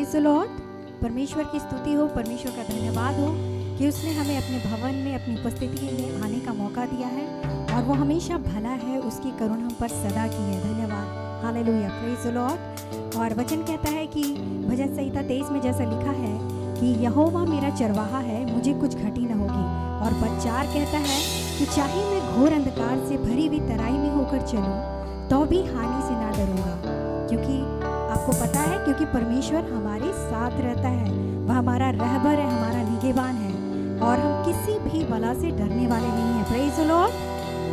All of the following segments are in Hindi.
Praise the Lord. परमेश्वर की स्तुति हो, परमेश्वर का धन्यवाद हो कि उसने हमें अपने भवन में अपनी उपस्थिति में आने का मौका दिया है और वो हमेशा भला है, उसकी करुणा हम पर सदा की है। धन्यवाद, हालेलुया, प्रेज द लॉर्ड। और वचन कहता है कि भजन संहिता 23 में जैसा लिखा है कि यहोवा मेरा चरवाहा है, मुझे कुछ घटी न होगी। और पद 4 कहता है कि चाहे मैं घोर अंधकार से भरी हुई तराई में होकर चलूं तो भी हानि से ना डरूंगा, क्योंकि आपको पता है, क्योंकि परमेश्वर हमारे साथ रहता है, वह हमारा रहबर है, हमारा निगहबान है और हम किसी भी बला से डरने वाले नहीं हैं। Praise the Lord,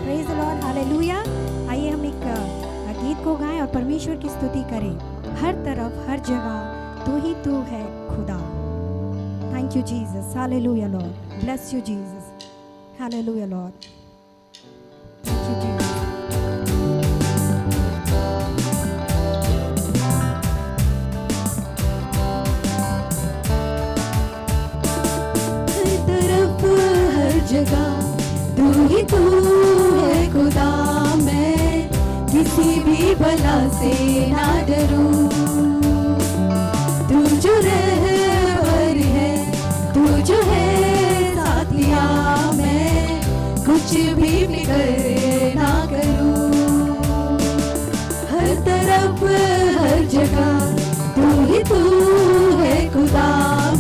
praise the Lord, hallelujah. आइए हम एक गीत को गाएं और परमेश्वर की स्तुति करें। हर तरफ हर जगह तू ही तू है खुदा। Thank you Jesus, hallelujah Lord, bless you Jesus, hallelujah Lord, thank you Jesus. जगह तू ही तू है खुदा, मैं किसी भी बला से ना डरूं। तू जो रहबर है, तू जो है साथिया, मैं कुछ भी फिक्र ना करूं। हर तरफ हर जगह तू ही तू है खुदा,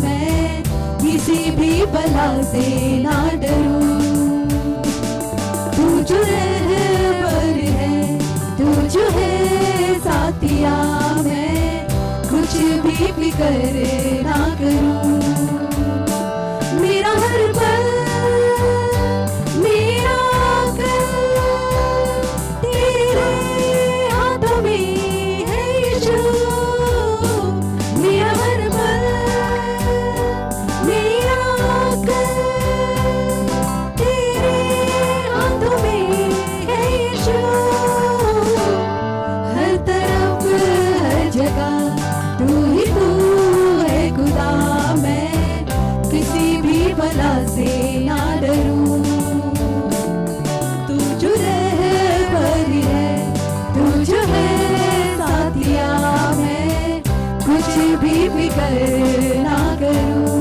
मैं किसी भी बला से ना डरूं। तू जो रहबर है, तू जो है साथिया, मैं कुछ भी फिक्र ना करूं। मेरा हर पल मेरा कल तेरे हाथों में है यीशु। मेरा हर पल से ना डरूं। तू जो रहबर है, तू जो है साथिया, मैं कुछ भी फिक्र ना करूं।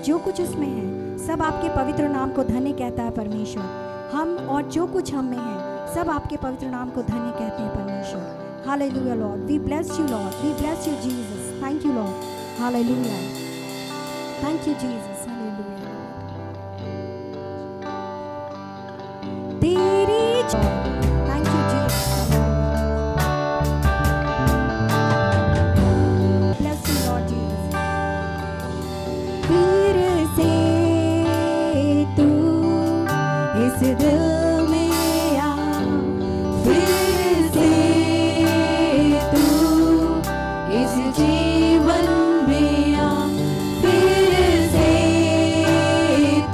जो कुछ उसमें है सब आपके पवित्र नाम को धन्य कहता है परमेश्वर। हम और जो कुछ हम में है सब आपके पवित्र नाम को धन्य कहते हैं परमेश्वर। Hallelujah Lord, we bless you Lord, we bless you Jesus, thank you Lord, hallelujah. Thank you, Jesus. Hallelujah. तेरी Thank you, Jesus. Bless you, Lord Jesus. फिर से तू इस दिल में आ, फिर से तू इस जीवन में आ, फिर से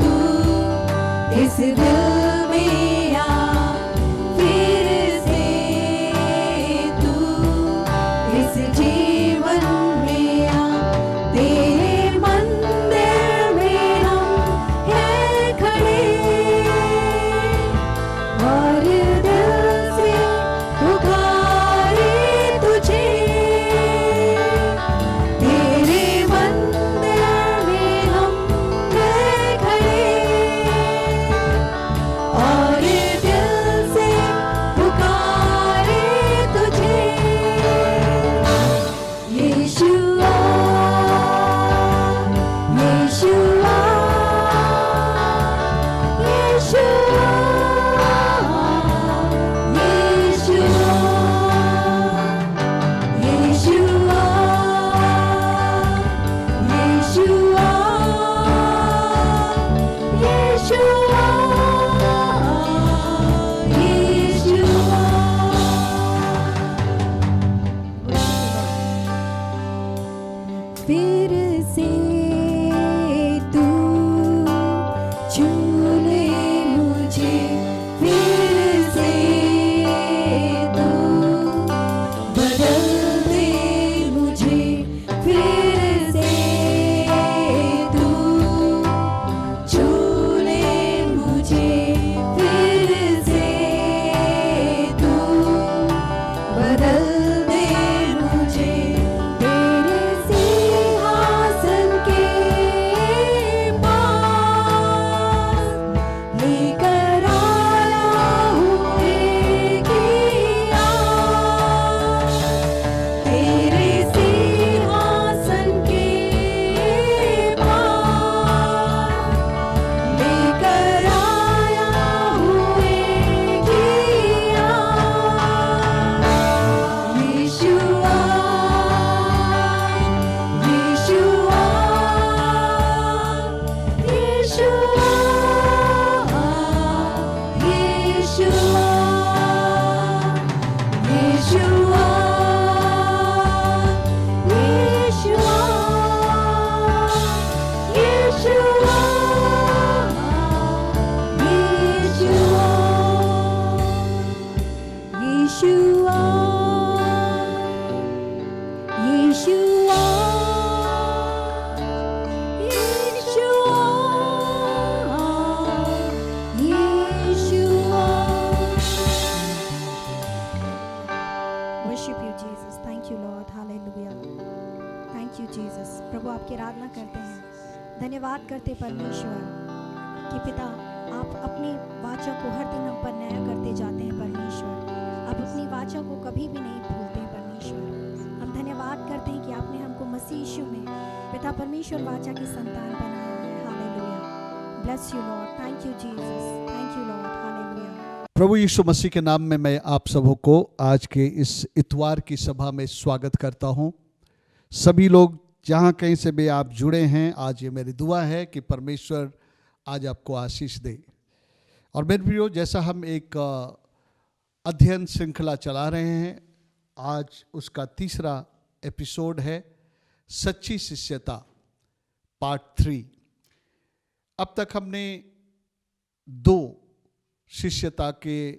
तू इस दिल में आ, फिर से तू इस जीवन में आ। तेरे मंदिर में हम हैं खड़े और दिल से पुकारे तुझे। तेरे मंदिर में हम हैं खड़े और दिल से पुकारे तुझे। यीशुआ, यीशुआ, यीशुआ, यीशुआ, यीशुआ, यीशुआ, यीशुआ, फिर से तू छू ले मुझे, फिर से तू बदल दे मुझे, फिर से तू छू ले मुझे, फिर से तू बदल दे मुझे। तेरे सिंहासन के पास लेकर आया हूँ एक आस। तेरे सिंहासन के पास लेकर आया हूँ एक आस। यीशुआ, यीशुआ, यीशुआ, यीशुआ, यीशुआ, यीशुआ, यीशुआ, यीशुआ। Worship you, Jesus. Thank you, Lord. Hallelujah. Thank you, Jesus. प्रभु आपकी आराधना करते हैं, धन्यवाद करते परमेश्वर कि पिता आप अपनी वाचा को हर दिन हम पर नया करते जाते हैं परमेश्वर। आप अपनी वाचा को कभी भी नहीं भूलते हैं परमेश्वर। हम धन्यवाद करते हैं कि आपने हमको मसीह यीशु में पिता परमेश्वर वाचा की संतान बनाया है। Hallelujah. Bless you lord. Thank you Jesus. Thank you Lord. Hallelujah. प्रभु यीशु मसीह के नाम में मैं आप सबों को आज के इस इतवार की सभा में स्वागत करता हूं। सभी लोग जहां कहीं से भी आप जुड़े हैं, आज ये मेरी दुआ है कि परमेश्वर आज आपको आशीष दे। और मेरे प्रियो, जैसा हम एक अध्ययन श्रृंखला चला रहे हैं, आज उसका तीसरा एपिसोड है सच्ची शिष्यता पार्ट 3। अब तक हमने दो शिष्यता के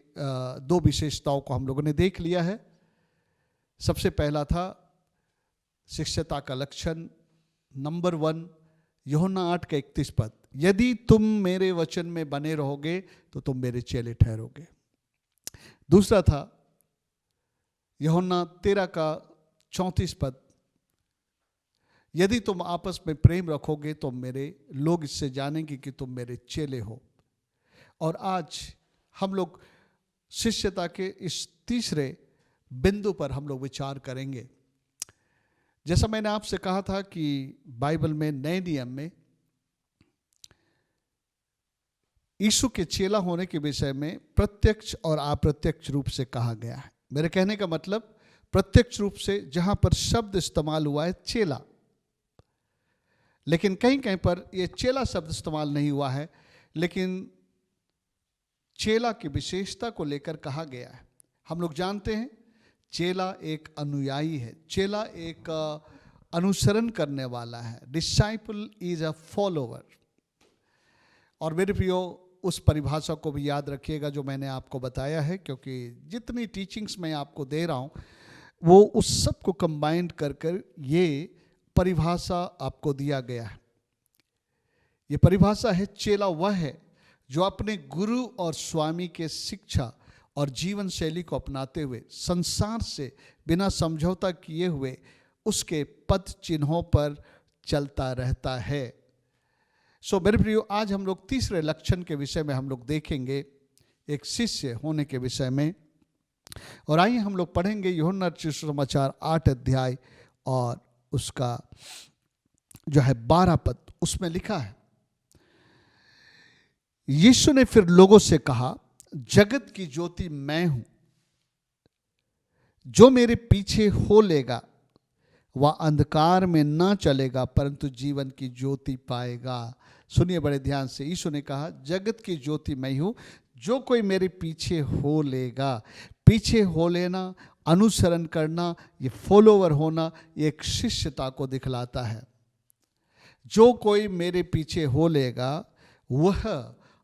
दो विशेषताओं को हम लोगों ने देख लिया है। सबसे पहला था शिष्यता का लक्षण नंबर 1, यूहन्ना 8:31, यदि तुम मेरे वचन में बने रहोगे तो तुम मेरे चेले ठहरोगे। दूसरा था यूहन्ना 13:34, यदि तुम आपस में प्रेम रखोगे तो मेरे लोग इससे जानेंगे कि तुम मेरे चेले हो। और आज हम लोग शिष्यता के इस तीसरे बिंदु पर हम लोग विचार करेंगे। जैसा मैंने आपसे कहा था कि बाइबल में नए नियम में यीशु के चेला होने के विषय में प्रत्यक्ष और अप्रत्यक्ष रूप से कहा गया है। मेरे कहने का मतलब प्रत्यक्ष रूप से जहां पर शब्द इस्तेमाल हुआ है चेला, लेकिन कहीं कहीं पर यह चेला शब्द इस्तेमाल नहीं हुआ है, लेकिन चेला की विशेषता को लेकर कहा गया है। हम लोग जानते हैं चेला एक अनुयायी है, चेला एक अनुसरण करने वाला है। Disciple is a follower. और मेरे प्रियो, उस परिभाषा को भी याद रखिएगा जो मैंने आपको बताया है, क्योंकि जितनी टीचिंग्स मैं आपको दे रहा हूँ वो उस सब को कंबाइंड कर कर ये परिभाषा आपको दिया गया है। ये परिभाषा है, चेला वह है जो अपने गुरु और स्वामी के शिक्षा और जीवन शैली को अपनाते हुए संसार से बिना समझौता किए हुए उसके पद चिन्हों पर चलता रहता है। सो मेरे प्रियो, आज हम लोग तीसरे लक्षण के विषय में हम लोग देखेंगे, एक शिष्य होने के विषय में। और आइए हम लोग पढ़ेंगे यूहन्ना रचित सुसमाचार 8 अध्याय और उसका जो है 12 पद। उसमें लिखा है, यीशु ने फिर लोगों से कहा, जगत की ज्योति मैं हूं, जो मेरे पीछे हो लेगा वह अंधकार में ना चलेगा परंतु जीवन की ज्योति पाएगा। सुनिए बड़े ध्यान से, यीशु ने कहा जगत की ज्योति मैं हूं, जो कोई मेरे पीछे हो लेगा। पीछे हो लेना, अनुसरण करना, ये फॉलोवर होना, ये एक शिष्यता को दिखलाता है। जो कोई मेरे पीछे हो लेगा वह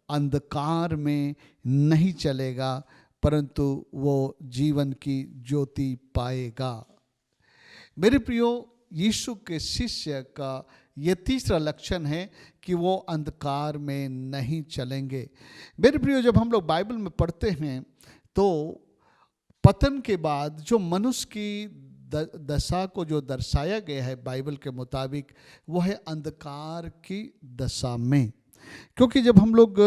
अंधकार में नहीं चलेगा परंतु वो जीवन की ज्योति पाएगा। मेरे प्रियो, यीशु के शिष्य का ये तीसरा लक्षण है कि वो अंधकार में नहीं चलेंगे। मेरे प्रियो, जब हम लोग बाइबल में पढ़ते हैं तो पतन के बाद जो मनुष्य की दशा को जो दर्शाया गया है बाइबल के मुताबिक, वो है अंधकार की दशा में। क्योंकि जब हम लोग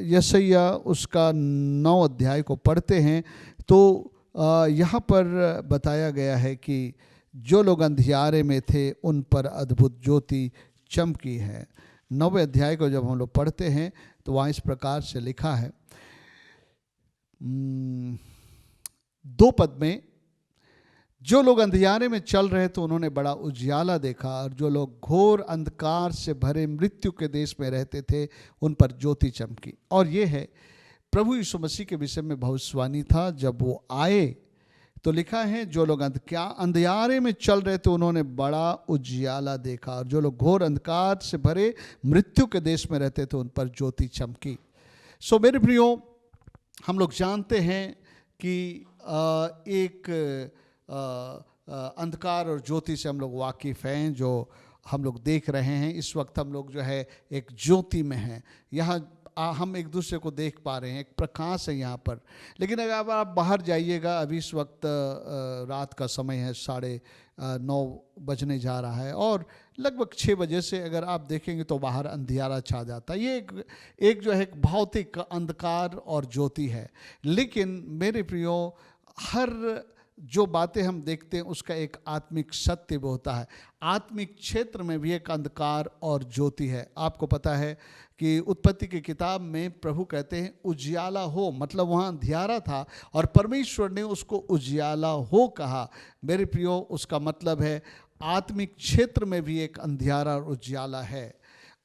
यशायाह उसका 9 अध्याय को पढ़ते हैं तो यहाँ पर बताया गया है कि जो लोग अंधियारे में थे उन पर अद्भुत ज्योति चमकी है। 9वें अध्याय को जब हम लोग पढ़ते हैं तो वहाँ इस प्रकार से लिखा है, 2 पद में, जो लोग अंधियारे में चल रहे थे उन्होंने बड़ा उजियाला देखा, और जो लोग घोर अंधकार से भरे मृत्यु के देश में रहते थे उन पर ज्योति चमकी। और ये है प्रभु यीशु मसीह के विषय में भविष्यवाणी था। जब वो आए तो लिखा है, जो लोग अंधियारे में चल रहे थे उन्होंने बड़ा उजियाला देखा, और जो लोग घोर अंधकार से भरे मृत्यु के देश में रहते थे उन पर ज्योति चमकी। सो मेरे प्रियो, हम लोग जानते हैं कि एक अंधकार और ज्योति से हम लोग वाकिफ़ हैं, जो हम लोग देख रहे हैं। इस वक्त हम लोग जो है एक ज्योति में हैं। यहाँ हम एक दूसरे को देख पा रहे हैं, एक प्रकाश है यहाँ पर। लेकिन अगर आप बाहर जाइएगा, अभी इस वक्त रात का समय है, 9:30 बजने जा रहा है, और लगभग 6 बजे से अगर आप देखेंगे तो बाहर अंधियारा छा जाता है। ये एक जो है एक भौतिक अंधकार और ज्योति है। लेकिन मेरे प्रियो, हर जो बातें हम देखते हैं उसका एक आत्मिक सत्य भी होता है। आत्मिक क्षेत्र में भी एक अंधकार और ज्योति है। आपको पता है कि उत्पत्ति की किताब में प्रभु कहते हैं उजियाला हो, मतलब वहाँ अंधियारा था और परमेश्वर ने उसको उजियाला हो कहा। मेरे प्रियो, उसका मतलब है आत्मिक क्षेत्र में भी एक अंधियारा और उजियाला है।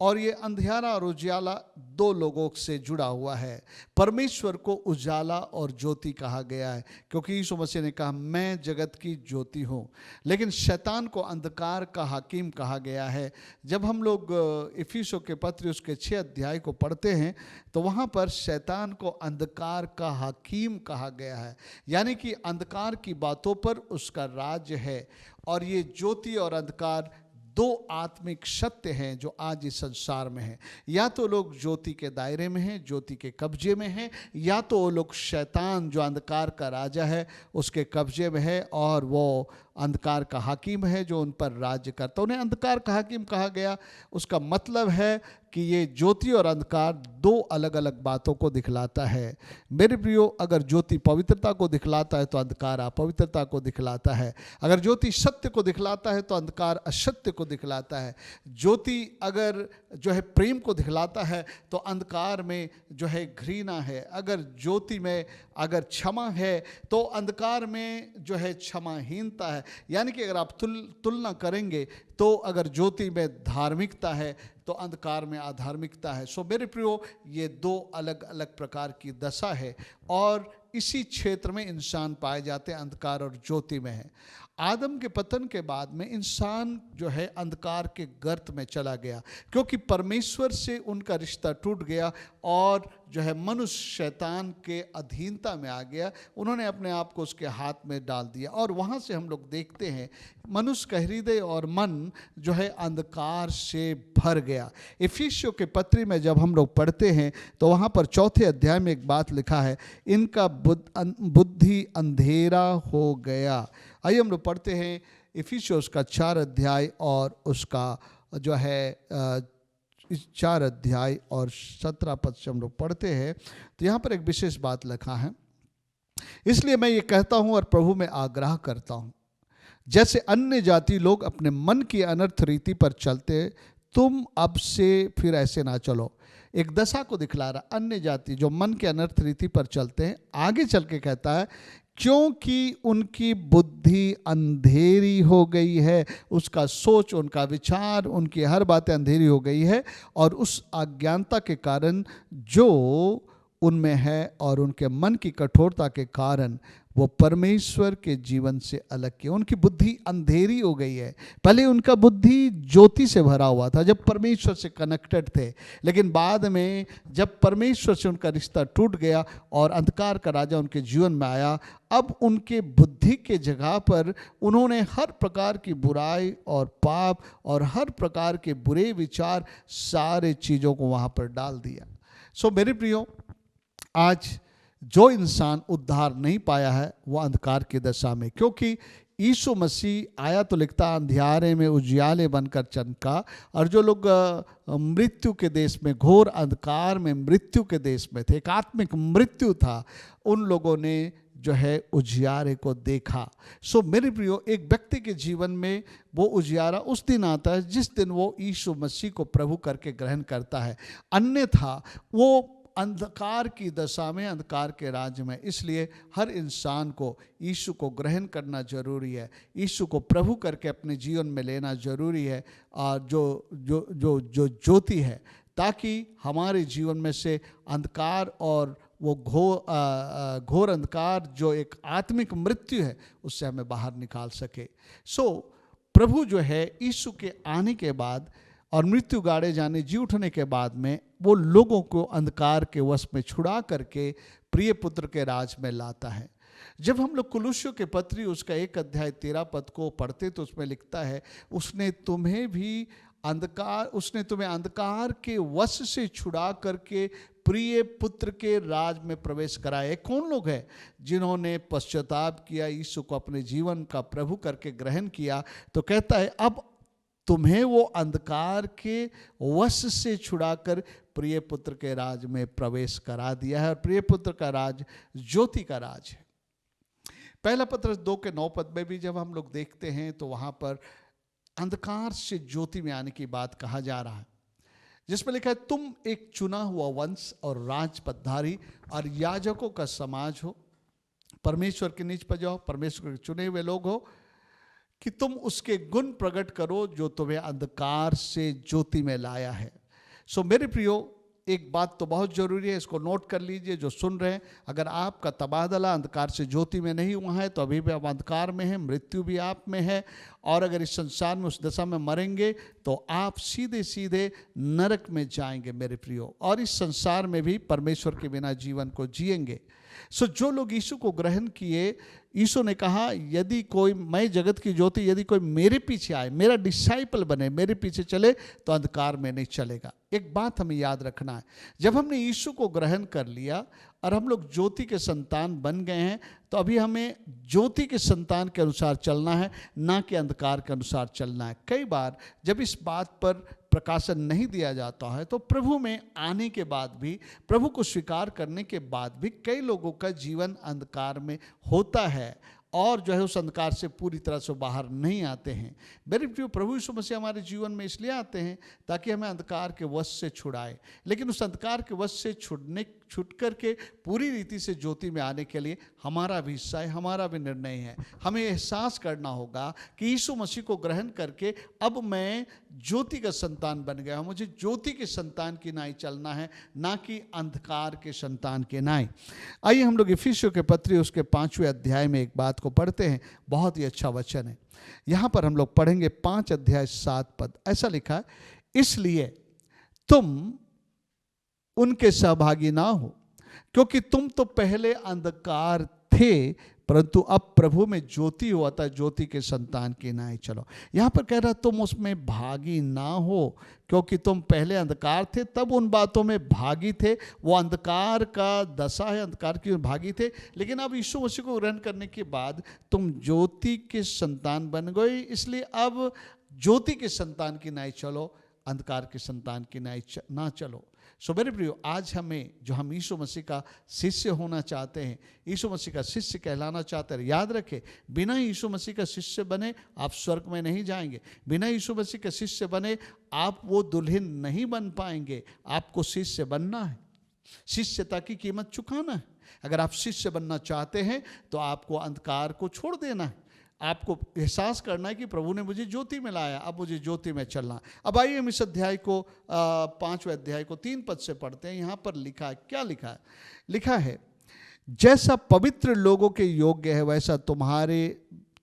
और ये अंधियारा और उजियाला 2 लोगों से जुड़ा हुआ है। परमेश्वर को उजाला और ज्योति कहा गया है, क्योंकि यीशु मसीह ने कहा मैं जगत की ज्योति हूँ। लेकिन शैतान को अंधकार का हाकिम कहा गया है। जब हम लोग इफिसियों के पत्र उसके 6 अध्याय को पढ़ते हैं तो वहाँ पर शैतान को अंधकार का हाकिम कहा गया है, यानी कि अंधकार की बातों पर उसका राज्य है। और ये ज्योति और अंधकार 2 आत्मिक सत्य हैं जो आज इस संसार में हैं। या तो लोग ज्योति के दायरे में हैं, ज्योति के कब्जे में हैं, या तो वो लोग शैतान जो अंधकार का राजा है उसके कब्जे में है और वो अंधकार का हाकिम है जो उन पर राज्य करता। उन्हें अंधकार का हाकिम कहा गया, उसका मतलब है कि ये ज्योति और अंधकार दो अलग अलग बातों को दिखलाता है। मेरे प्रियो, अगर ज्योति पवित्रता को दिखलाता है तो अंधकार अपवित्रता को दिखलाता है। अगर ज्योति सत्य को दिखलाता है तो अंधकार असत्य को दिखलाता है। ज्योति अगर जो है प्रेम को दिखलाता है तो अंधकार में जो है घृणा है। अगर ज्योति में अगर क्षमा है तो अंधकार में जो है क्षमाहीनता है। यानी कि अगर आप तुलना करेंगे तो अगर ज्योति में धार्मिकता है तो अंधकार में अधार्मिकता है। सो मेरे प्रियो, ये दो अलग अलग प्रकार की दशा है और इसी क्षेत्र में इंसान पाए जाते हैं, अंधकार और ज्योति में है। आदम के पतन के बाद में इंसान जो है अंधकार के गर्त में चला गया, क्योंकि परमेश्वर से उनका रिश्ता टूट गया और जो है मनुष्य शैतान के अधीनता में आ गया। उन्होंने अपने आप को उसके हाथ में डाल दिया और वहाँ से हम लोग देखते हैं मनुष्य का हृदय और मन जो है अंधकार से भर गया। इफिसियों के पत्री में जब हम लोग पढ़ते हैं तो वहाँ पर 4 अध्याय में एक बात लिखा है, इनका बुद्धि अंधेरा हो गया। आइए हम लोग पढ़ते हैं इफिसियोस का 4 अध्याय और उसका जो है 4 अध्याय और 17 पद से हम लोग पढ़ते हैं। तो यहाँ पर एक विशेष बात लिखा है, इसलिए मैं ये कहता हूँ और प्रभु में आग्रह करता हूँ, जैसे अन्य जाति लोग अपने मन की अनर्थ रीति पर चलते, तुम अब से फिर ऐसे ना चलो। एक दशा को दिखला रहा, अन्य जाति जो मन के अनर्थ रीति पर चलते हैं। आगे चल के कहता है, क्योंकि उनकी बुद्धि अंधेरी हो गई है, उसका सोच, उनका विचार, उनकी हर बातें अंधेरी हो गई है और उस अज्ञानता के कारण जो उनमें है और उनके मन की कठोरता के कारण वो परमेश्वर के जीवन से अलग किए। उनकी बुद्धि अंधेरी हो गई है। पहले उनका बुद्धि ज्योति से भरा हुआ था जब परमेश्वर से कनेक्टेड थे, लेकिन बाद में जब परमेश्वर से उनका रिश्ता टूट गया और अंधकार का राजा उनके जीवन में आया, अब उनके बुद्धि के जगह पर उन्होंने हर प्रकार की बुराई और पाप और हर प्रकार के बुरे विचार, सारे चीज़ों को वहाँ पर डाल दिया। सो मेरे प्रियो, आज जो इंसान उद्धार नहीं पाया है वो अंधकार की दशा में, क्योंकि यीशु मसीह आया तो लिखता अंधियारे में उजियाले बनकर चमका, और जो लोग मृत्यु के देश में, घोर अंधकार में, मृत्यु के देश में थे, एक आत्मिक मृत्यु था, उन लोगों ने जो है उजियारे को देखा। सो मेरे प्रियो, एक व्यक्ति के जीवन में वो उजियारा उस दिन आता है जिस दिन वो यीशु मसीह को प्रभु करके ग्रहण करता है, अन्यथा वो अंधकार की दशा में, अंधकार के राज्य में। इसलिए हर इंसान को यीशु को ग्रहण करना जरूरी है, यीशु को प्रभु करके अपने जीवन में लेना जरूरी है, और जो ज्योति है, ताकि हमारे जीवन में से अंधकार और वो घोर अंधकार जो एक आत्मिक मृत्यु है उससे हमें बाहर निकाल सके। सो प्रभु जो है यीशु के आने के बाद और मृत्यु गाड़े जाने, जी उठने के बाद में वो लोगों को अंधकार के वश में छुड़ा करके प्रिय पुत्र के राज में लाता है। जब हम लोग कुलुस्सियों के पत्री उसका 1 अध्याय 13 पद को पढ़ते तो उसमें लिखता है, उसने तुम्हें अंधकार के वश से छुड़ा करके प्रिय पुत्र के राज में प्रवेश कराए। कौन लोग हैं? जिन्होंने पश्चाताप किया, यीशु को अपने जीवन का प्रभु करके ग्रहण किया। तो कहता है अब तुम्हें वो अंधकार के वश से छुड़ाकर प्रिय पुत्र के राज में प्रवेश करा दिया है, और प्रिय पुत्र का राज ज्योति का राज है। पहला पत्रस 2 के 9 पद में भी जब हम लोग देखते हैं तो वहां पर अंधकार से ज्योति में आने की बात कहा जा रहा है, जिसमें लिखा है, तुम एक चुना हुआ वंश और राजपदधारी और याजकों का समाज हो, परमेश्वर के निज पर जाओ, परमेश्वर के चुने हुए लोग हो, कि तुम उसके गुण प्रकट करो जो तुम्हें अंधकार से ज्योति में लाया है। सो मेरे प्रियो, एक बात तो बहुत ज़रूरी है, इसको नोट कर लीजिए जो सुन रहे हैं। अगर आपका तबादला अंधकार से ज्योति में नहीं हुआ है तो अभी भी आप अंधकार में हैं, मृत्यु भी आप में है, और अगर इस संसार में उस दशा में मरेंगे तो आप सीधे सीधे नरक में जाएंगे मेरे प्रियो, और इस संसार में भी परमेश्वर के बिना जीवन को जिएंगे। सो जो लोग यीशु को ग्रहण किए, यीशु ने कहा, यदि कोई, मैं जगत की ज्योति, यदि कोई मेरे पीछे आए, मेरा डिसाइपल बने, मेरे पीछे चले तो अंधकार में नहीं चलेगा। एक बात हमें याद रखना है, जब हमने यीशु को ग्रहण कर लिया और हम लोग ज्योति के संतान बन गए हैं, तो अभी हमें ज्योति के संतान के अनुसार चलना है, ना कि अंधकार के अनुसार चलना है। कई बार जब इस बात पर प्रकाशन नहीं दिया जाता है तो प्रभु में आने के बाद भी, प्रभु को स्वीकार करने के बाद भी कई लोगों का जीवन अंधकार में होता है और जो है उस अंधकार से पूरी तरह से बाहर नहीं आते हैं। मेरे प्रियो, प्रभु यीशु मसीह हमारे जीवन में इसलिए आते हैं ताकि हमें अंधकार के वश से छुड़ाए, लेकिन उस अंधकार के वश से छूट करके पूरी रीति से ज्योति में आने के लिए हमारा भी हिस्सा है, हमारा भी निर्णय है। हमें एहसास करना होगा कि यीशु मसीह को ग्रहण करके अब मैं ज्योति का संतान बन गया हूँ, मुझे ज्योति के संतान की नाई चलना है, ना कि अंधकार के संतान के नाई। आइए हम लोग इफिसियों के पत्री उसके 5वें अध्याय में एक बात को पढ़ते हैं। बहुत ही अच्छा वचन है। यहाँ पर हम लोग पढ़ेंगे 5 अध्याय 7 पद। ऐसा लिखा है, इसलिए तुम उनके सहभागी ना हो, क्योंकि तुम तो पहले अंधकार थे, परंतु अब प्रभु में ज्योति हुआ था, ज्योति के संतान की नाई चलो। यहाँ पर कह रहा तुम उसमें भागी ना हो, क्योंकि तुम पहले अंधकार थे, तब उन बातों में भागी थे। वो अंधकार का दशा है, अंधकार की भागी थे, लेकिन अब यीशु मसीह को ग्रहण करने के बाद तुम ज्योति के संतान बन गए, इसलिए अब ज्योति के संतान की नाई चलो, अंधकार के संतान की नाई ना चलो। सो मेरे प्रियो, आज हमें जो हम यीशु मसीह का शिष्य होना चाहते हैं, यीशु मसीह का शिष्य कहलाना चाहते हैं, याद रखें, बिना यीशु मसीह का शिष्य बने आप स्वर्ग में नहीं जाएंगे। बिना यीशु मसीह का शिष्य बने आप वो दुल्हन नहीं बन पाएंगे। आपको शिष्य बनना है, शिष्यता की कीमत चुकाना है। अगर आप शिष्य बनना चाहते हैं तो आपको अंधकार को छोड़ देना है। आपको एहसास करना है कि प्रभु ने मुझे ज्योति में लाया, अब मुझे ज्योति में चलना। अब आइए हम इस अध्याय को 5वें अध्याय को 3 पद से पढ़ते हैं। यहाँ पर लिखा है, क्या लिखा है? लिखा है, जैसा पवित्र लोगों के योग्य है वैसा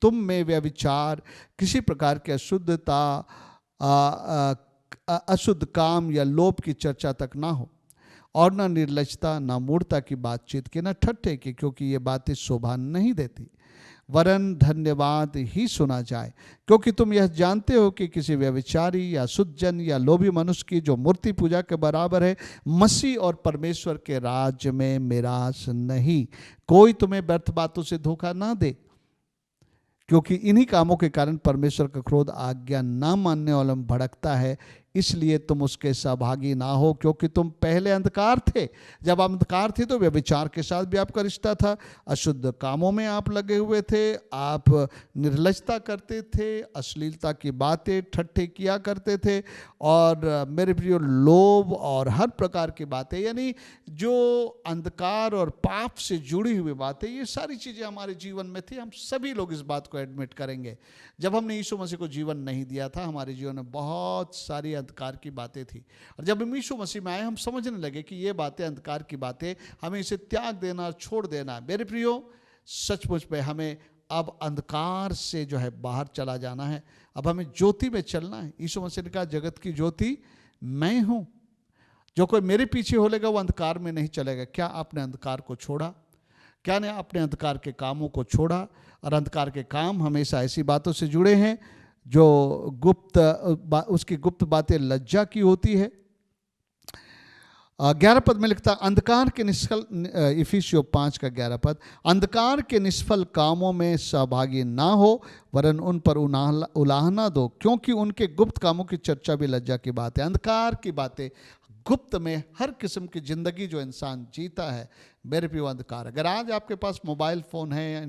तुम में व्यभिचार, किसी प्रकार की अशुद्धता, अशुद्ध काम या लोभ की चर्चा तक ना हो, और न निर्लजता, न मूढ़ता की बातचीत की, न ठट्ठे की, क्योंकि ये बातें शोभा नहीं देती, वरन धन्यवाद ही सुना जाए। क्योंकि तुम यह जानते हो कि किसी व्यभिचारी या शुद्धजन या लोभी मनुष्य की जो मूर्ति पूजा के बराबर है, मसीह और परमेश्वर के राज्य में मिरास नहीं। कोई तुम्हें व्यर्थ बातों से धोखा ना दे, क्योंकि इन्हीं कामों के कारण परमेश्वर का क्रोध आज्ञा ना मानने वालों में भड़कता है। इसलिए तुम उसके सहभागी ना हो, क्योंकि तुम पहले अंधकार थे। जब आप अंधकार थे तो व्यभिचार के साथ भी आपका रिश्ता था, अशुद्ध कामों में आप लगे हुए थे, आप निर्लजता करते थे, अश्लीलता की बातें ठट्ठे किया करते थे, और मेरे प्रियो लोभ और हर प्रकार की बातें, यानी जो अंधकार और पाप से जुड़ी हुई बातें, ये सारी चीज़ें हमारे जीवन में थी। हम सभी लोग इस बात को एडमिट करेंगे। जब हमने यीशु मसीह को जीवन नहीं दिया था, हमारे जीवन में बहुत सारी अंधकार की बातें थी, और जब हम यीशु मसीह में आए हम समझने लगे कि ये बातें अंधकार की बातें, हमें इसे त्याग देना, छोड़ देना। मेरे प्रियो, सचमुच में हमें अब अंधकार से जो है बाहर चला जाना है, अब हमें ज्योति में चलना है। यीशु मसीह ने कहा, जगत की ज्योति मैं हूँ, जो कोई मेरे पीछे होलेगा वो अंधकार में नहीं चलेगा। क्या आपने अंधकार को छोड़ा? क्या ने आपने अंधकार के कामों को छोड़ा? और अंधकार के काम हमेशा ऐसी बातों से जुड़े हैं जो उसकी गुप्त बातें लज्जा की होती है। 11 पद में लिखता, अंधकार के निष्फल, इफिसियों 5 का 11 पद, अंधकार के निष्फल कामों में सहभागी ना हो, वरन उन पर उलाहना दो, क्योंकि उनके गुप्त कामों की चर्चा भी लज्जा की बात है। अंधकार की बातें, गुप्त में हर किस्म की ज़िंदगी जो इंसान जीता है, मेरे प्रिय अंधकार। अगर आज आपके पास मोबाइल फ़ोन है,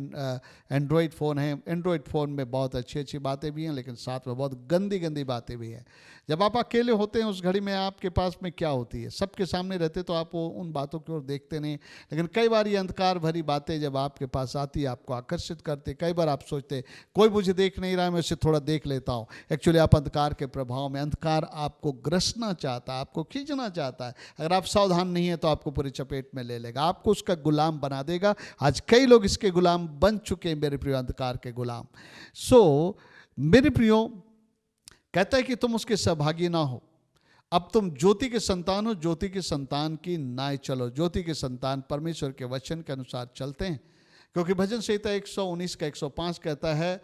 एंड्रॉयड फ़ोन है, एंड्रॉयड फ़ोन में बहुत अच्छी अच्छी बातें भी हैं, लेकिन साथ में बहुत गंदी गंदी बातें भी हैं। जब आप अकेले होते हैं उस घड़ी में आपके पास में क्या होती है? सबके सामने रहते तो आप उन बातों की ओर देखते नहीं, लेकिन कई बार ये अंधकार भरी बातें जब आपके पास आती है आपको आकर्षित करते। कई बार आप सोचते कोई मुझे देख नहीं रहा है, मैं उसे थोड़ा देख लेता हूँ। एक्चुअली आप अंधकार के प्रभाव में, अंधकार आपको ग्रसना चाहता है, आपको खींचना चाहता है। अगर आप सावधान नहीं है तो आपको पूरी चपेट में ले लेगा, आपको उसका गुलाम बना देगा। आज कई लोग इसके गुलाम बन चुके हैं, मेरे प्रियो, अंधकार के गुलाम। सो मेरे प्रियो, कहता है कि तुम उसके सहभागी ना हो, अब तुम ज्योति के संतान हो, ज्योति के संतान की नाई चलो। ज्योति के संतान परमेश्वर के वचन के अनुसार चलते हैं, क्योंकि भजन संहिता 119 का 105 कहता है,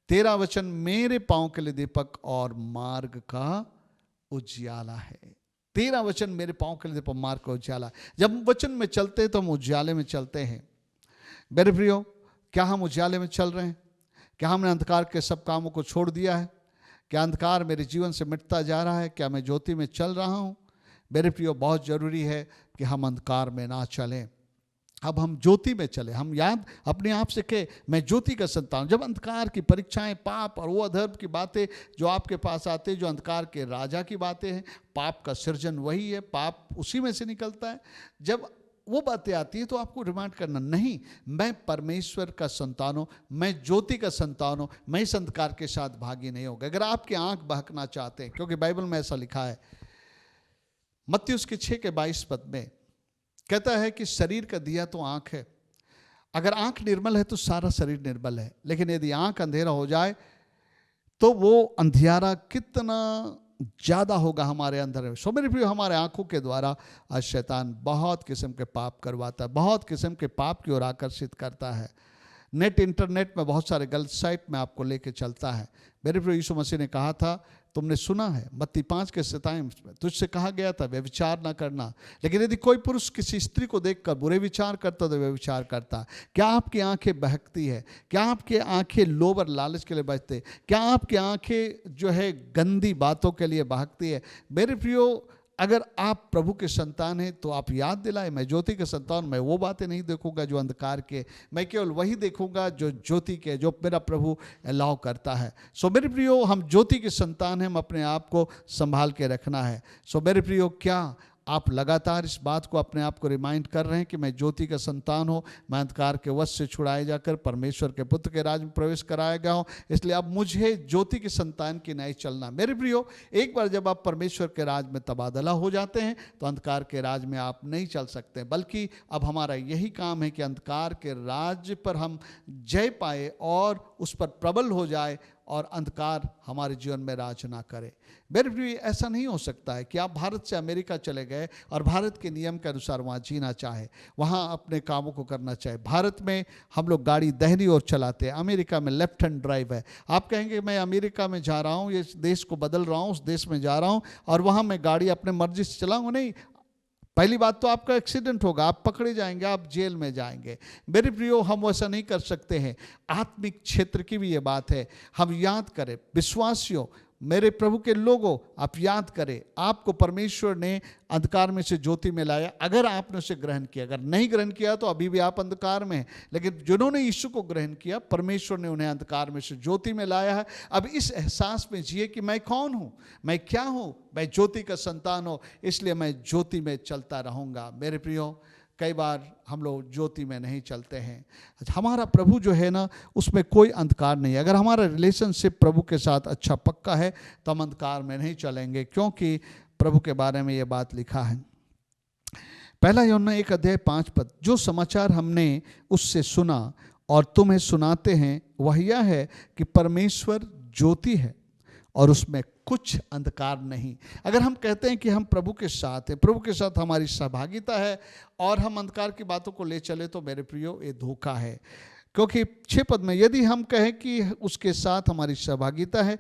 तेरा वचन मेरे पांव के लिए दीपक और मार्ग का उजियाला है। तेरा वचन मेरे पाँव के लिए दीपक, मार्ग का उजाला। जब हम वचन में चलते हैं तो हम उजाले में चलते हैं। मेरे प्रियो, क्या हम उजाले में चल रहे हैं? क्या हमने अंधकार के सब कामों को छोड़ दिया है? क्या अंधकार मेरे जीवन से मिटता जा रहा है? क्या मैं ज्योति में चल रहा हूँ? मेरे प्रियो, बहुत जरूरी है कि हम अंधकार में ना चलें, अब हम ज्योति में चले। हम याद अपने आप से कहे, मैं ज्योति का संतान। जब अंधकार की परीक्षाएं, पाप और वो अधर्म की बातें जो आपके पास आते हैं, जो अंधकार के राजा की बातें हैं, पाप का सृजन वही है, पाप उसी में से निकलता है। जब वो बातें आती हैं तो आपको रिमाइंड करना, नहीं, मैं परमेश्वर का संतान हूँ, मैं ज्योति का संतान हूँ, मैं इस अंधकार के साथ भागी नहीं होगा। अगर आपकी आंख बहकना चाहते हैं, क्योंकि बाइबल में ऐसा लिखा है, मत्ती उसके 6:22 में कहता है कि शरीर का दिया तो आंख है। अगर आंख निर्मल है तो सारा शरीर निर्मल है, लेकिन यदि आंख अंधेरा हो जाए तो वो अंधियारा कितना ज़्यादा होगा हमारे अंदर। सो मेरे प्रिय, हमारे आंखों के द्वारा आज शैतान बहुत किस्म के पाप करवाता है, बहुत किस्म के पाप की ओर आकर्षित करता है। नेट, इंटरनेट में बहुत सारे गलत साइट में आपको लेके चलता है। मेरे प्रिय, यीशु मसीह ने कहा था, तुमने सुना है, मत्ती 5:27 में तुझसे कहा गया था व्यभिचार ना करना, लेकिन यदि कोई पुरुष किसी स्त्री को देखकर बुरे विचार करता तो व्यभिचार करता। क्या आपकी आंखें बहकती है? क्या आपकी आंखें लोभ और लालच के लिए बहते? क्या आपकी आंखें जो है गंदी बातों के लिए बहकती है? मेरे प्रियो, अगर आप प्रभु के संतान हैं तो आप याद दिलाए, मैं ज्योति के संतान, मैं वो बातें नहीं देखूंगा जो अंधकार के, मैं केवल वही देखूंगा जो ज्योति के, जो मेरा प्रभु अलाउ करता है। सो मेरे प्रियो, हम ज्योति के संतान हैं, हम अपने आप को संभाल के रखना है। सो मेरे प्रियो, क्या आप लगातार इस बात को अपने आप को रिमाइंड कर रहे हैं कि मैं ज्योति का संतान हूँ, मैं अंधकार के वश से छुड़ाए जाकर परमेश्वर के पुत्र के राज में प्रवेश कराया गया हूँ, इसलिए अब मुझे ज्योति के संतान की न्याय चलना। मेरे प्रियो, एक बार जब आप परमेश्वर के राज में तबादला हो जाते हैं तो अंधकार के राज में आप नहीं चल सकते, बल्कि अब हमारा यही काम है कि अंधकार के राज पर हम जय पाए और उस पर प्रबल हो जाए और अंधकार हमारे जीवन में राज ना करे। मेरे प्रिय, ऐसा नहीं हो सकता है कि आप भारत से अमेरिका चले गए और भारत के नियम के अनुसार वहाँ जीना चाहे, वहाँ अपने कामों को करना चाहे। भारत में हम लोग गाड़ी दाहिनी ओर चलाते हैं, अमेरिका में लेफ्ट हैंड ड्राइव है। आप कहेंगे मैं अमेरिका में जा रहा हूँ, ये देश को बदल रहा हूँ, उस देश में जा रहा हूँ और वहाँ मैं गाड़ी अपने मर्जी से चलाऊँगा, नहीं। पहली बात तो आपका एक्सीडेंट होगा, आप पकड़े जाएंगे, आप जेल में जाएंगे। मेरे प्रियो, हम वैसा नहीं कर सकते हैं। आत्मिक क्षेत्र की भी ये बात है। हम याद करें, विश्वासियों, मेरे प्रभु के लोगों, आप याद करें, आपको परमेश्वर ने अंधकार में से ज्योति में लाया अगर आपने उसे ग्रहण किया। अगर नहीं ग्रहण किया तो अभी भी आप अंधकार में हैं, लेकिन जिन्होंने यीशु को ग्रहण किया, परमेश्वर ने उन्हें अंधकार में से ज्योति में लाया है। अब इस एहसास में जिए कि मैं कौन हूँ, मैं क्या हूँ, मैं ज्योति का संतान हूँ, इसलिए मैं ज्योति में चलता रहूँगा। मेरे प्रियो, कई बार हम लोग ज्योति में नहीं चलते हैं। हमारा प्रभु जो है ना, उसमें कोई अंधकार नहीं है। अगर हमारा रिलेशनशिप प्रभु के साथ अच्छा पक्का है तो हम अंधकार में नहीं चलेंगे, क्योंकि प्रभु के बारे में ये बात लिखा है। 1 यूहन्ना 1:5, जो समाचार हमने उससे सुना और तुम्हें सुनाते हैं वह यह है कि परमेश्वर ज्योति है और उसमें कुछ अंधकार नहीं। अगर हम कहते हैं कि हम प्रभु के साथ हैं, प्रभु के साथ हमारी सहभागिता है और हम अंधकार की बातों को ले चले, तो मेरे प्रियो, ये धोखा है। क्योंकि 6 में यदि हम कहें कि उसके साथ हमारी सहभागिता है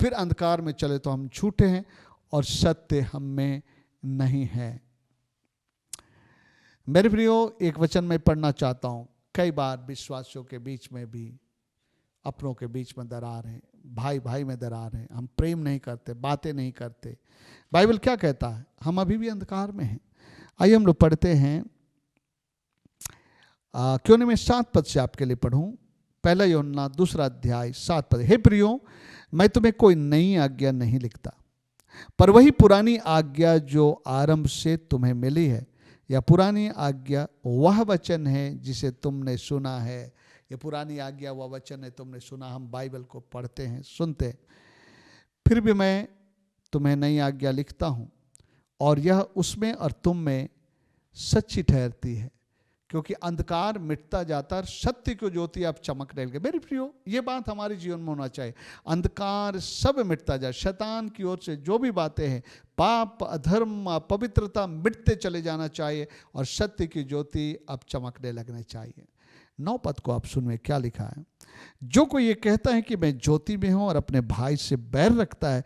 फिर अंधकार में चले तो हम झूठे हैं और सत्य हम में नहीं है। मेरे प्रियो, एक वचन में पढ़ना चाहता हूँ। कई बार विश्वासियों के बीच में भी, अपनों के बीच में दरार है, भाई भाई में दरार है, हम प्रेम नहीं करते, बातें नहीं करते। बाइबल क्या कहता है? हम अभी भी अंधकार में हैं। आइए हम लोग पढ़ते हैं। क्यों नहीं मैं 7 से आपके लिए पढ़ूं। 1 यूहन्ना 2:7। हे प्रियो, मैं तुम्हें कोई नई आज्ञा नहीं लिखता, पर वही पुरानी आज्ञा जो आरंभ से तुम्हें मिली है। या पुरानी आज्ञा वह वचन है जिसे तुमने सुना है। ये पुरानी आज्ञा वह वचन है तुमने सुना। हम बाइबल को पढ़ते हैं, सुनते हैं। फिर भी मैं तुम्हें नई आज्ञा लिखता हूँ और यह उसमें और तुम में सच्ची ठहरती है, क्योंकि अंधकार मिटता जाता है, सत्य की ज्योति अब चमकने लगे। मेरे प्रियो, ये बात हमारे जीवन में होना चाहिए। अंधकार सब मिटता जाए, शैतान की ओर से जो भी बातें हैं, पाप, अधर्म, अपवित्रता मिटते चले जाना चाहिए और सत्य की ज्योति अब चमकने लगने चाहिए। 9 को आप सुनिए क्या लिखा है। जो कोई ये कहता है कि मैं ज्योति में हूँ और अपने भाई से बैर रखता है,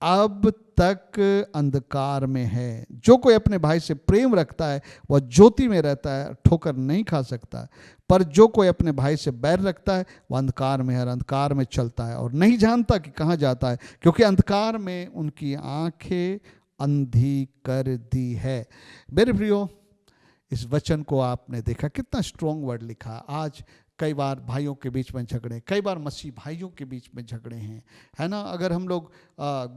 अब तक अंधकार में है। जो कोई अपने भाई से प्रेम रखता है वह ज्योति में रहता है, ठोकर नहीं खा सकता। पर जो कोई अपने भाई से बैर रखता है वह अंधकार में है और अंधकार में चलता है और नहीं जानता कि कहाँ जाता है, क्योंकि अंधकार में उनकी आंखें अंधी कर दी है। मेरे प्रियो, इस वचन को आपने देखा, कितना स्ट्रॉन्ग वर्ड लिखा। आज कई बार भाइयों के बीच में झगड़े, कई बार मसीह भाइयों के बीच में झगड़े हैं, है ना। अगर हम लोग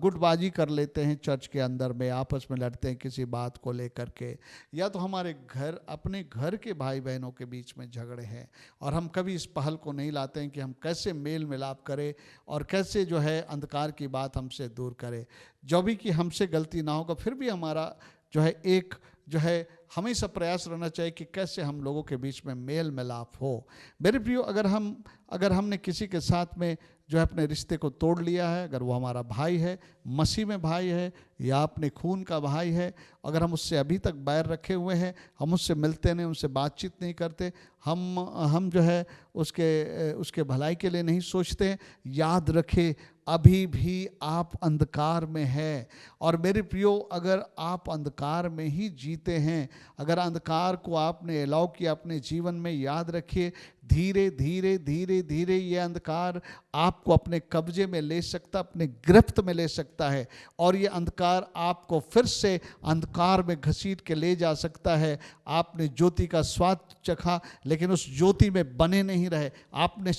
गुटबाजी कर लेते हैं चर्च के अंदर में, आपस में लड़ते हैं किसी बात को लेकर के, या तो हमारे घर, अपने घर के भाई बहनों के बीच में झगड़े हैं, और हम कभी इस पहल को नहीं लाते हैं कि हम कैसे मेल मिलाप करें और कैसे जो है अंधकार की बात हमसे दूर करें। जो भी कि हमसे गलती ना होगा, फिर भी हमारा जो है एक जो है हमेशा प्रयास रहना चाहिए कि कैसे हम लोगों के बीच में मेल मिलाप हो। मेरे प्रियो, अगर हमने किसी के साथ में जो है अपने रिश्ते को तोड़ लिया है, अगर वो हमारा भाई है, मसीह में भाई है, या अपने खून का भाई है, अगर हम उससे अभी तक बैर रखे हुए हैं, हम उससे मिलते नहीं, उनसे बातचीत नहीं करते, हम जो है उसके भलाई के लिए नहीं सोचते, याद रखें अभी भी आप अंधकार में हैं। और मेरे प्रियो, अगर आप अंधकार में ही जीते हैं, अगर अंधकार को आपने अलाउ किया अपने जीवन में, याद रखिए धीरे धीरे धीरे धीरे ये अंधकार आपको अपने कब्जे में ले सकता, अपने गिरफ्त में ले सकता है, और ये अंधकार आपको फिर से अंधकार में घसीट के ले जा सकता है। आपने ज्योति का स्वाद चखा, लेकिन उस ज्योति में बने नहीं रहे, आपने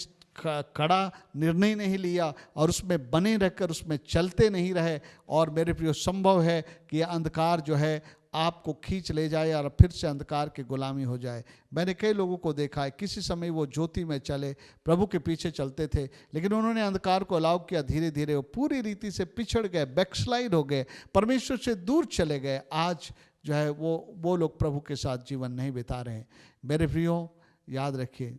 कड़ा निर्णय नहीं लिया और उसमें बने रहकर उसमें चलते नहीं रहे, और मेरे प्रियो संभव है कि यह अंधकार जो है आपको खींच ले जाए और फिर से अंधकार की गुलामी हो जाए। मैंने कई लोगों को देखा है, किसी समय वो ज्योति में चले, प्रभु के पीछे चलते थे, लेकिन उन्होंने अंधकार को अलाउ किया, धीरे धीरे वो पूरी रीति से पिछड़ गए, बैकस्लाइड हो गए, परमेश्वर से दूर चले गए। आज जो है वो लोग प्रभु के साथ जीवन नहीं बिता रहे। मेरे प्रियो, याद रखिए,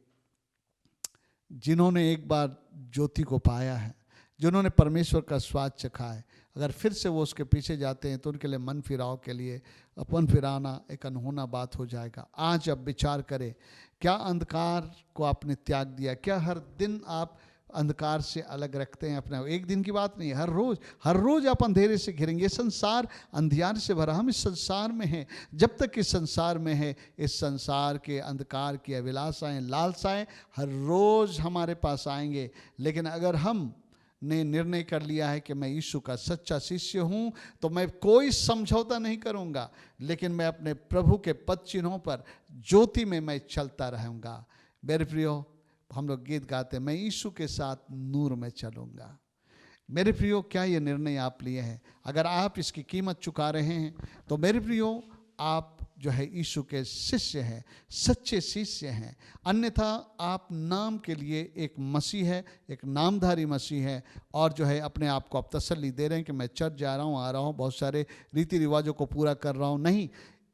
जिन्होंने एक बार ज्योति को पाया है, जिन्होंने परमेश्वर का स्वाद चखा है, अगर फिर से वो उसके पीछे जाते हैं तो उनके लिए मन फिराव के लिए अपन फिराना एक अनहोना बात हो जाएगा। आज अब विचार करें, क्या अंधकार को आपने त्याग दिया? क्या हर दिन आप अंधकार से अलग रखते हैं अपने? एक दिन की बात नहीं, हर रोज आप अंधेरे से घिरेंगे। ये संसार अंधियारे से भरा, हम इस संसार में हैं। जब तक इस संसार में है, इस संसार के अंधकार की अभिलाषाएं, लालसाएं हर रोज हमारे पास आएंगे। लेकिन अगर हम ने निर्णय कर लिया है कि मैं यीशु का सच्चा शिष्य हूँ, तो मैं कोई समझौता नहीं करूँगा, लेकिन मैं अपने प्रभु के पद चिन्हों पर ज्योति में मैं चलता रहूँगा। मेरे प्रियो, हम लोग गीत गाते हैं, मैं यीशु के साथ नूर में चलूँगा। मेरे प्रियो, क्या ये निर्णय आप लिए हैं? अगर आप इसकी कीमत चुका रहे हैं तो मेरे प्रियो, आप जो है यीशु के शिष्य हैं, सच्चे शिष्य हैं। अन्यथा आप नाम के लिए एक मसीह है, एक नामधारी मसीह है, और जो है अपने आप को आप तसल्ली दे रहे हैं कि मैं चर्च जा रहा हूँ, आ रहा हूँ, बहुत सारे रीति रिवाजों को पूरा कर रहा हूँ। नहीं,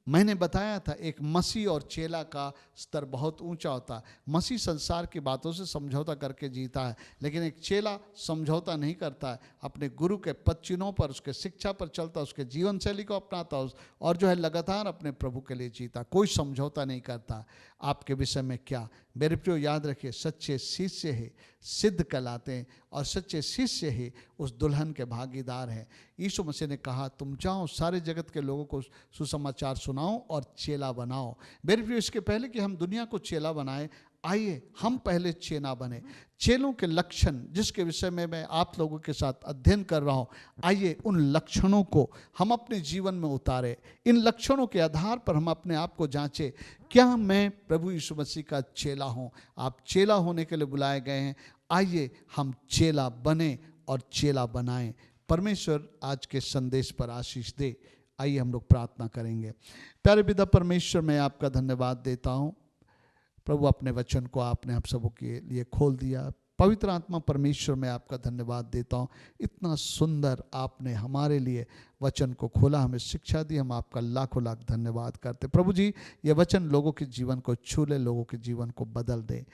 मैंने बताया था एक मसीह और चेला का स्तर बहुत ऊंचा होता है। मसीह संसार की बातों से समझौता करके जीता है, लेकिन एक चेला समझौता नहीं करता है, अपने गुरु के पद चिन्हों पर, उसके शिक्षा पर चलता, उसके जीवन शैली को अपनाता, और जो है लगातार अपने प्रभु के लिए जीता, कोई समझौता नहीं करता। आपके विषय में क्या? मेरे प्रियो, याद रखिए, सच्चे शिष्य ही सिद्ध कहलाते हैं, और सच्चे शिष्य ही उस दुल्हन के भागीदार हैं। यीशु मसीह ने कहा, तुम जाओ सारे जगत के लोगों को सुसमाचार सुनाओ और चेला बनाओ। मेरे प्रियो, इसके पहले कि हम दुनिया को चेला बनाए, आइए हम पहले चेला बने। चेलों के लक्षण, जिसके विषय में मैं आप लोगों के साथ अध्ययन कर रहा हूँ, आइए उन लक्षणों को हम अपने जीवन में उतारें। इन लक्षणों के आधार पर हम अपने आप को जांचें, क्या मैं प्रभु यीशु मसीह का चेला हूँ? आप चेला होने के लिए बुलाए गए हैं। आइए हम चेला बने और चेला बनाएं। परमेश्वर आज के संदेश पर आशीष दे। आइए हम लोग प्रार्थना करेंगे। प्यारे पिता परमेश्वर, मैं आपका धन्यवाद देता हूँ प्रभु, अपने वचन को आपने आप सबों के लिए खोल दिया। पवित्र आत्मा परमेश्वर, मैं आपका धन्यवाद देता हूँ, इतना सुंदर आपने हमारे लिए वचन को खोला, हमें शिक्षा दी। हम आपका लाखों लाख धन्यवाद करते। प्रभु जी, ये वचन लोगों के जीवन को छू ले, लोगों के जीवन को बदल दे।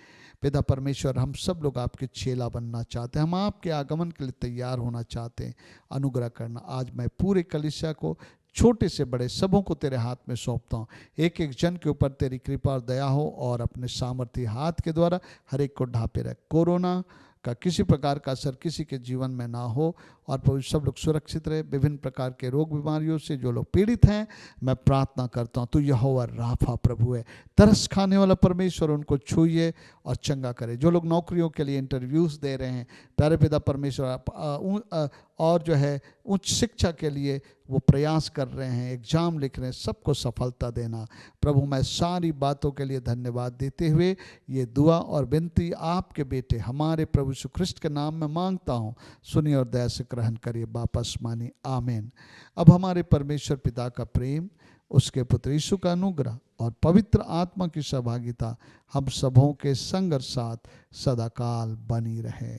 पिता परमेश्वर, हम सब लोग आपके चेला बनना चाहते हैं, हम आपके आगमन के लिए तैयार होना चाहते हैं। अनुग्रह करना। आज मैं पूरे कलीसिया को, छोटे से बड़े सबों को तेरे हाथ में सौंपता हूँ। एक एक जन के ऊपर तेरी कृपा और दया हो, और अपने सामर्थ्य हाथ के द्वारा हर एक को ढांपे रख। कोरोना का किसी प्रकार का असर किसी के जीवन में ना हो, और प्रभु सब लोग सुरक्षित रहे। विभिन्न प्रकार के रोग बीमारियों से जो लोग पीड़ित हैं, मैं प्रार्थना करता हूँ, तू यहोवा राफा प्रभु है, तरस खाने वाला परमेश्वर, उनको छूइए और चंगा करे। जो लोग नौकरियों के लिए इंटरव्यूज़ दे रहे हैं, प्यारे पिता परमेश्वर, और जो है उच्च शिक्षा के लिए वो प्रयास कर रहे हैं, एग्ज़ाम लिख रहे हैं, सबको सफलता देना। प्रभु मैं सारी बातों के लिए धन्यवाद देते हुए ये दुआ और विनती आपके बेटे हमारे प्रभु यीशु ख्रिस्त के नाम में मांगता हूँ, सुनिए और दया से ग्रहण करिए, वापस मानिए, आमीन। अब हमारे परमेश्वर पिता का प्रेम, उसके पुत्र यीशु का अनुग्रह और पवित्र आत्मा की सहभागिता हम सबों के संग और साथ सदाकाल बनी रहे।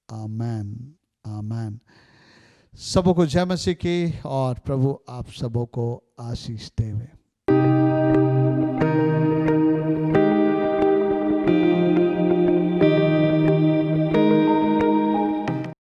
आमीन, आमीन। सबों को जय मसीह की, और प्रभु आप सबों को आशीष देवे।